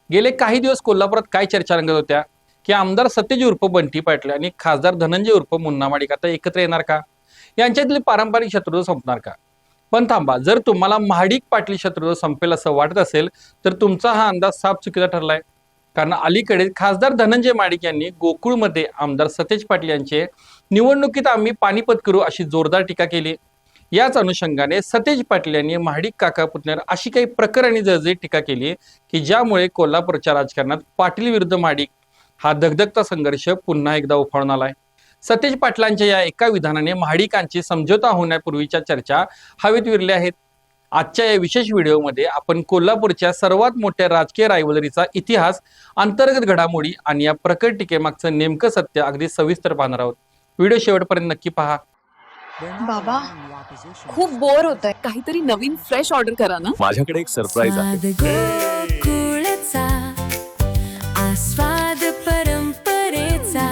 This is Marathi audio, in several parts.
गेले काही दिवस कोल्हापुरात काय चर्चा रंगत होत्या की आमदार सतेज उर्फ बंटी पाटील आणि खासदार धनंजय उर्फ मुन्ना माडिक आता एकत्र येणार का? यांच्यातले पारंपरिक शत्रुत्व संपणार का? पण थांबा, जर तुम्हाला महाडिक पाटील शत्रुत्व संपेल असं वाटत असेल तर तुमचा हा अंदाज साफ चुकीचा ठरलाय. कारण अलीकडे खासदार धनंजय माडिक यांनी गोकुळमध्ये आमदार सतेज पाटील यांचे निवडणुकीत आम्ही पानिपत करू अशी जोरदार टीका केली. याच अनुषंगाने सतेज पाटील यांनी महाडिक काका पुतण्यावर अशी काही प्रकरणी जर्जरीत टीका केली की ज्यामुळे कोल्हापूरच्या राजकारणात पाटील विरुद्ध महाडिक हा धगधगता संघर्ष पुन्हा एकदा उफाळून आलाय. सतेज पाटलांच्या या एका विधानाने महाडिकांची समझोता होण्यापूर्वीच्या चर्चा हवेत विरल्या आहेत. आजच्या या विशेष व्हिडिओमध्ये आपण कोल्हापूरच्या सर्वात मोठ्या राजकीय रायवलरीचा इतिहास, अंतर्गत घडामोडी आणि या प्रकट टीकेमागचं नेमकं सत्य अगदी सविस्तर पाहणार आहोत. व्हिडिओ शेवटपर्यंत नक्की पहा. बाबा, खूप बोर होतंय. काहीतरी नवीन फ्रेश ऑर्डर करा ना. माझ्याकडे एक सरप्राईज आहे. गोकुळचा आस्वाद परंपरेचा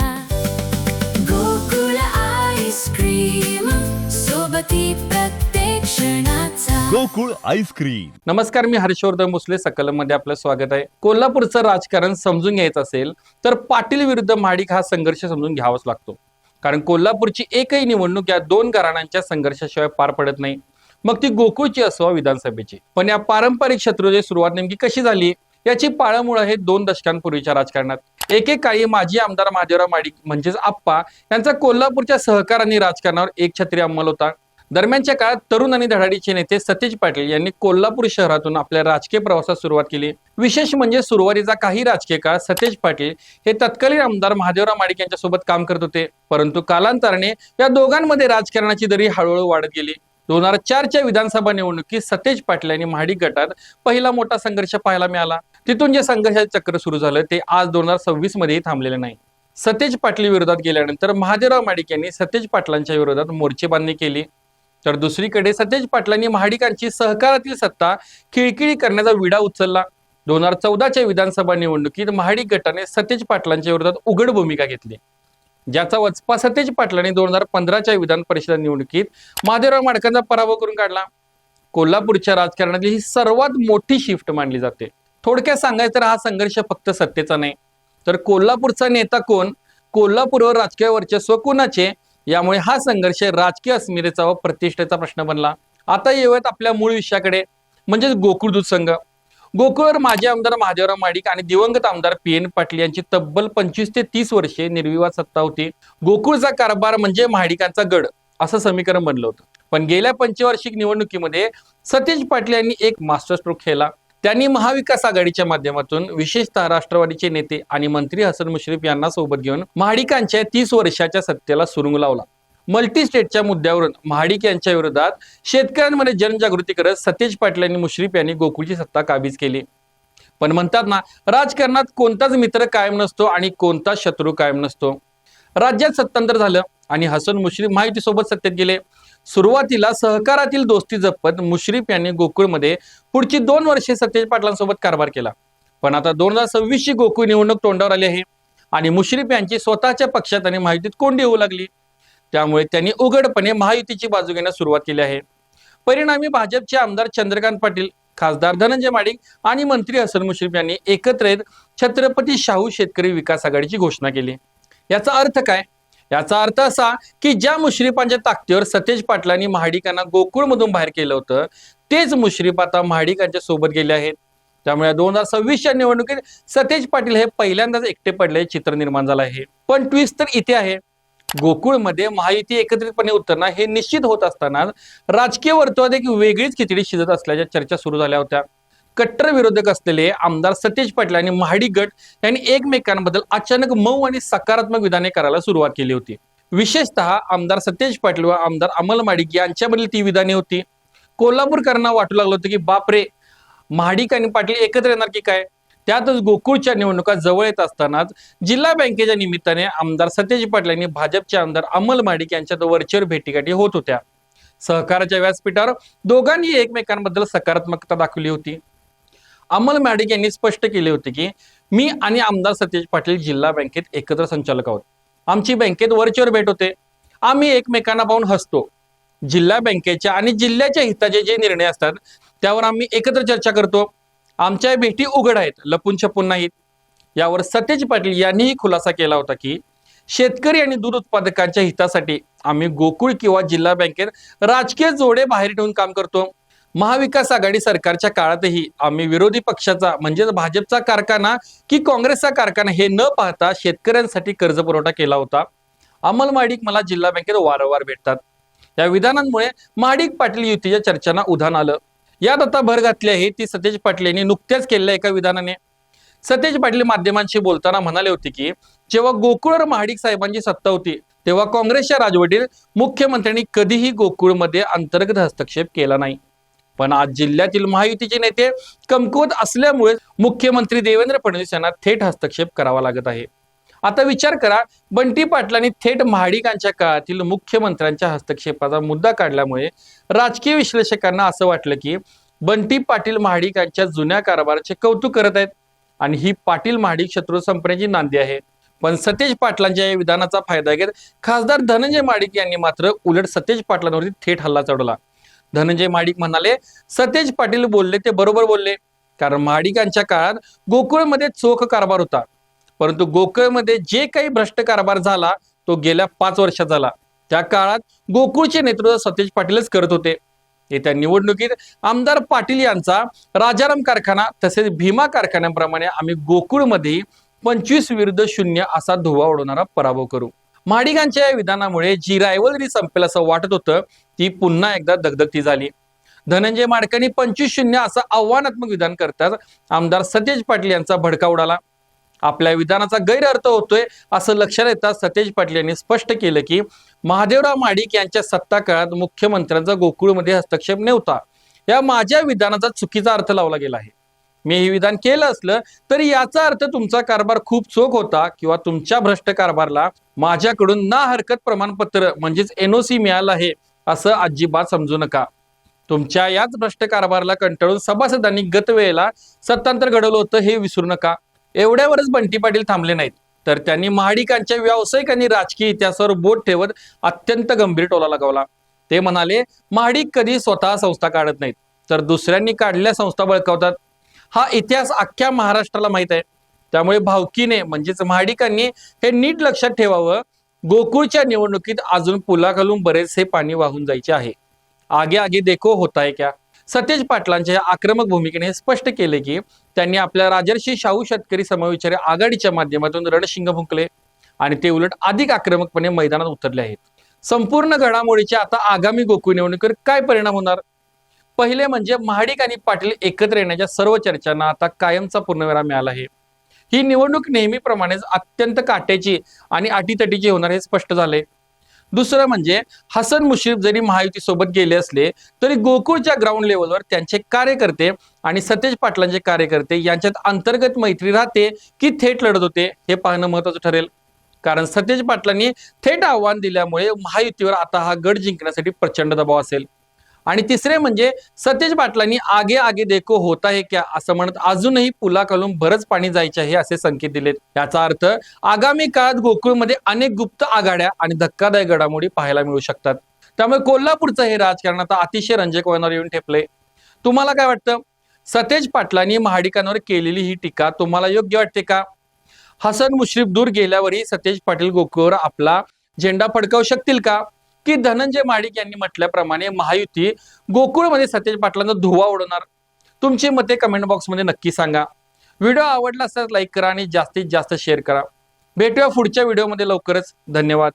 गोकुळ आईस्क्रीम सोबती प्रत्येक क्षणाचा गोकुळ आईस्क्रीम. नमस्कार, मी हर्षवर्धन भोसले. सकलमध्ये आपलं स्वागत आहे. कोल्हापूरचं राजकारण समजून घ्यायचं असेल तर पाटील विरुद्ध महाडिक हा संघर्ष समजून घ्यावाच लागतो. कारण कोल्हापूरची एकही निवडणूक या दोन घराण्यांच्या संघर्षाशिवाय पार पडत नाही, मग ती गोकुळची असो विधानसभेची. पण या पारंपरिक शत्रूची सुरुवात नेमकी कशी झाली याची पाळंमुळं आहे 2 दशकांपूर्वीच्या राजकारणात. एकेकाळी माजी आमदार महादेवराव माडिक म्हणजेच आप्पा यांचा कोल्हापूरच्या सहकार आणि राजकारणावर एकछत्री अंमल होता. दरम्यानच्या काळात तरुण आणि धडाडीचे नेते सतेज पाटील यांनी कोल्हापूर शहरातून आपल्या राजकीय प्रवासात सुरुवात केली. विशेष म्हणजे सुरुवातीचा काही राजकीय काळ सतेज पाटील हे तत्कालीन आमदार महादेवराव माडिक यांच्या सोबत काम करत होते. परंतु कालांतराने या दोघांमध्ये राजकारणाची दरी हळूहळू वाढत गेली. 2004च्या विधानसभा निवडणुकीत सतेज पाटील आणि महाडिक गटात पहिला मोठा संघर्ष पाहायला मिळाला. तिथून जे संघर्षाचे चक्र सुरू झालं ते आज 2026 मध्येही थांबलेले नाही. सतेज पाटील विरोधात गेल्यानंतर महादेवराव माडिक यांनी सतेज पाटलांच्या विरोधात मोर्चेबांधणी केली. तर दुसरीकडे सतेज पाटलांनी महाडिकांची सहकारातील सत्ता खिळखिळी करण्याचा विडा उचलला. 2014च्या विधानसभा निवडणुकीत महाडिक गटाने सतेज पाटलांच्या विरोधात उघड भूमिका घेतली, ज्याचा वचपा सतेज पाटलांनी 2015च्या विधान परिषद निवडणुकीत महादेवराव माडकांचा पराभव करून काढला. कोल्हापूरच्या राजकारणातली ही सर्वात मोठी शिफ्ट मानली जाते. थोडक्यात सांगायचं तर हा संघर्ष फक्त सत्तेचा नाही, तर कोल्हापूरचा नेता कोण, कोल्हापूरवर राजकीय वर्चस्व कोणाचे, यामुळे हा संघर्ष राजकीय अस्मितेचा व प्रतिष्ठेचा प्रश्न बनला. आता येऊयात आपल्या मूळ विषयाकडे, म्हणजे गोकुळ दूध संघ. गोकुळवर माजी आमदार महादेवराव माडिक आणि दिवंगत आमदार PN पाटील यांची तब्बल 25 ते 30 वर्षे निर्विवाद सत्ता होती. गोकुळचा कारभार म्हणजे महाडिकांचा गड असं समीकरण बनलं होतं. पण गेल्या पंचवार्षिक निवडणुकीमध्ये सतेज पाटील यांनी एक मास्टर स्ट्रोक खेळला. त्यांनी महाविकास आघाडीच्या माध्यमातून विशेषतः राष्ट्रवादीचे नेते आणि मंत्री हसन मुश्रीफ यांना सोबत घेऊन महाडिकांच्या 30 वर्षाच्या सत्तेला सुरुंग लावला. मल्टी स्टेटच्या मुद्द्यावरून महाडिक यांच्या विरोधात शेतकऱ्यांमध्ये जनजागृती करत सतेज पाटील आणि मुश्रीफ यांनी गोकुळची सत्ता काबीज केली. पण म्हणतात ना, राजकारणात कोणताच मित्र कायम नसतो आणि कोणता शत्रू कायम नसतो. राज्यात सत्तांतर झालं आणि हसन मुश्रीफ महायुतीसोबत सत्तेत गेले. सुरुवातीला सहकारातील दोस्ती जपत मुश्रीफ यांनी गोकुळमध्ये पुढची 2 वर्षे सतेज पाटलांसोबत कारभार केला. पण आता 2026ची गोकुळ निवडणूक तोंडावर आली आहे आणि मुश्रीफ यांची स्वतःच्या पक्षात आणि महायुतीत कोंडी होऊ लागली. त्यामुळे त्यांनी उघडपणे महायुतीची बाजू घेण्यास सुरुवात केली आहे. परिणामी भाजपचे आमदार चंद्रकांत पाटील, खासदार धनंजय माडिक आणि मंत्री हसन मुश्रीफ यांनी एकत्र येत छत्रपती शाहू शेतकरी विकास आघाडीची घोषणा केली. याचा अर्थ काय? याचा अर्थ असा की ज्या मुश्रीफांच्या ताकदीवर सतेज पाटलांनी महाडिकांना गोकुळमधून बाहेर केलं होतं, तेच मुश्रीफ आता महाडिकांच्या सोबत गेले आहेत. त्यामुळे 2026च्या निवडणुकीत सतेज पाटील हे पहिल्यांदाच एकटे पडले चित्र निर्माण झालं आहे. पण ट्विस्ट तर इथे आहे. गोकुळमध्ये महायुती एकत्रितपणे उतरणं हे निश्चित होत असताना राजकीय वर्तुळात एक वेगळीच खिचडी शिजत असल्याच्या चर्चा सुरू झाल्या होत्या. कट्टर विरोधक असलेले आमदार सतेज पाटील आणि महाडिक गट यांनी एकमेकांबद्दल अचानक मऊ आणि सकारात्मक विधाने करायला सुरुवात केली होती. विशेषतः आमदार सतेज पाटील व आमदार अमल माडिक यांच्यामधील ती विधाने होती. कोल्हापूरकरांना वाटू लागलं होतं की बापरे, महाडिक आणि पाटील एकत्र येणार की काय. त्यातच गोकुळच्या निवडणुका जवळ येत असतानाच जिल्हा बँकेच्या निमित्ताने आमदार सतेज पाटील यांनी भाजपचे आमदार अमल माडिक यांच्यात वरचेवर भेटीगाठी होत होत्या. सहकाराच्या व्यासपीठावर दोघांनी एकमेकांबद्दल सकारात्मकता दाखवली होती. अमल माडिक यांनी स्पष्ट केले होते की मी आणि आमदार सतेज पाटील जिल्हा बँकेत एकत्र संचालक आहोत. आमची बँकेत वरचेवर भेट होते. आम्ही एकमेकांना पाहून हसतो. जिल्हा बँकेच्या आणि जिल्ह्याच्या हिताचे जे निर्णय असतात त्यावर आम्ही एकत्र चर्चा करतो. आमच्या भेटी उघड आहेत, लपून छपून नाहीत. यावर सतेज पाटील यांनीही खुलासा केला होता की शेतकरी आणि दूध उत्पादकांच्या हितासाठी आम्ही गोकुळ किंवा जिल्हा बँकेत राजकीय जोडे बाहेर ठेवून काम करतो. महाविकास आघाडी सरकारच्या काळातही आम्ही विरोधी पक्षाचा म्हणजेच भाजपचा कारखाना की काँग्रेसचा कारखाना हे न पाहता शेतकऱ्यांसाठी कर्ज पुरवठा केला होता. अमल महाडिक मला जिल्हा बँकेत वारंवार भेटतात. या विधानांमुळे महाडिक पाटील युतीच्या चर्चांना उधाण आलं. यात आता भर घातली आहे ती सतेज पाटील यांनी नुकत्याच केलेल्या एका विधानाने. सतेज पाटील माध्यमांशी बोलताना म्हणाले होते की जेव्हा गोकुळवर महाडिक साहेबांची सत्ता होती तेव्हा काँग्रेसच्या राजवटीत मुख्यमंत्र्यांनी कधीही गोकुळमध्ये अंतर्गत हस्तक्षेप केला नाही. पण आज जिल्ह्यातील महायुतीचे नेते कमकुवत असल्यामुळे मुख्यमंत्री देवेंद्र फडणवीस यांना थेट हस्तक्षेप करावा लागत आहे. आता विचार करा, बंटी पाटलांनी थेट महाडिकांच्या काळातील मुख्यमंत्र्यांच्या हस्तक्षेपाचा मुद्दा काढल्यामुळे राजकीय विश्लेषकांना असं वाटलं की बंटी पाटील महाडिकांच्या जुन्या कारभाराचे कौतुक करत आहेत आणि ही पाटील महाडिक शत्रू संपण्याची नांदी आहे. पण सतेज पाटलांच्या या विधानाचा फायदा घेत खासदार धनंजय महाडिक यांनी मात्र उलट सतेज पाटलांवरती थेट हल्ला चढवला. धनंजय महाडिक म्हणाले, सतेज पाटील बोलले ते बरोबर बोलले, कारण महाडिकांच्या काळात गोकुळमध्ये चोख कारभार होता, परंतु गोकुळमध्ये जे काही भ्रष्ट कारभार झाला तो गेल्या 5 वर्षात झाला. त्या काळात गोकुळचे नेतृत्व सतेज पाटीलच करत होते. येत्या निवडणुकीत आमदार पाटील यांचा राजाराम कारखाना तसेच भीमा कारखान्याप्रमाणे आम्ही गोकुळमध्ये 25 विरुद्ध 0 असा धुव्वा उडवणारा पराभव करू. महाडिकांच्या या विधानामुळे जी रायवलरी संपेल असं वाटत होतं ती पुन्हा एकदा दगदगती झाली. धनंजय महाडिकांनी 25-0 असं आव्हानात्मक विधान करताच आमदार सतेज पाटील यांचा भडका उडाला. आपल्या विधानाचा गैरअर्थ होतोय असं लक्षात येताच सतेज पाटील यांनी स्पष्ट केलं की महादेवराव महाडिक यांच्या सत्ता काळात मुख्यमंत्र्यांचा गोकुळमध्ये हस्तक्षेप नव्हता. या माझ्या विधानाचा चुकीचा अर्थ लावला गेला आहे. मी हे विधान केलं असलं तरी याचा अर्थ तुमचा कारभार खूप चोख होता किंवा तुमच्या भ्रष्ट कारभारला माझ्याकडून ना हरकत प्रमाणपत्र म्हणजेच NOC मिळालं आहे असं अजिबात समजू नका. तुमच्या याच भ्रष्ट कारभाराला कंटाळून सभासदांनी गत वेळेला सत्तांतर घडवलं होतं हे विसरू नका. एवढ्यावरच बंटी पाटील थांबले नाहीत, तर त्यांनी महाडिकांच्या व्यावसायिक आणि राजकीय इतिहासावर बोट ठेवत अत्यंत गंभीर टोला लगावला. ते म्हणाले, महाडिक कधी स्वतः संस्था काढत नाहीत तर दुसऱ्यांनी काढलेल्या संस्था बळकावतात. हा इतिहास अख्ख्या महाराष्ट्राला माहित आहे. त्यामुळे भावकीने म्हणजेच महाडिकांनी हे नीट लक्षात ठेवावं. गोकुळच्या निवडणुकीत अजून पुलाखालून बरेचसे पाणी वाहून जायचे आहे. आगे आगे देखो होता है क्या. सतेज पाटलांच्या या आक्रमक भूमिकेने हे स्पष्ट केले की त्यांनी आपल्या राजर्षी शाहू शेतकरी समविचारी आघाडीच्या माध्यमातून रणशिंग फुंकले आणि ते उलट अधिक आक्रमकपणे मैदानात उतरले आहेत. संपूर्ण घडामोडीच्या आता आगामी गोकुळ निवडणुकीवर काय परिणाम होणार? पहिले म्हणजे महाडिक आणि पाटील एकत्र येण्याच्या सर्व चर्चांना आता कायमचा पूर्णविराम मिळाला आहे. ही निवडणूक नेहमीप्रमाणेच अत्यंत काट्याची आणि अटीतटीची होणार हे स्पष्ट झाले. दुसरं म्हणजे हसन मुश्रीफ जरी महायुतीसोबत गेले असले तरी गोकुळच्या ग्राउंड लेवलवर त्यांचे कार्यकर्ते आणि सतेज पाटलांचे कार्यकर्ते यांच्यात अंतर्गत मैत्री राहते की थेट लढत होते हे पाहणं महत्वाचं ठरेल. कारण सतेज पाटलांनी थेट आव्हान दिल्यामुळे महायुतीवर आता हा गड जिंकण्यासाठी प्रचंड दबाव असेल. आणि तिसरे म्हणजे सतेज पाटलांनी आगे आगे देखो होता है क्या असं म्हणत अजूनही पुलाखालून बरंच पाणी जायचे आहे असे संकेत दिलेत. याचा अर्थ आगामी काळात गोकुळमध्ये अनेक गुप्त आघाड्या आणि धक्कादायक घडामोडी पाहायला मिळू शकतात. त्यामुळे कोल्हापूरचं हे राजकारण आता अतिशय रंजक होणार येऊन ठेपले. तुम्हाला काय वाटतं? सतेज पाटलांनी महाडिकांवर केलेली ही टीका तुम्हाला योग्य वाटते का? हसन मुश्रीफ दूर गेल्यावरही सतेज पाटील गोकुळवर आपला झेंडा फडकावू शकतील का? की धनंजय महाडिक यांनी म्हटल्याप्रमाणे महायुती गोकुळमध्ये सतेज पाटलांचा धुव्वा उडवणार? तुमची मते कमेंट बॉक्समध्ये नक्की सांगा. व्हिडिओ आवडला असल्यास लाईक करा आणि जास्तीत जास्त शेअर करा. भेटूया पुढच्या व्हिडिओमध्ये लवकरच. धन्यवाद.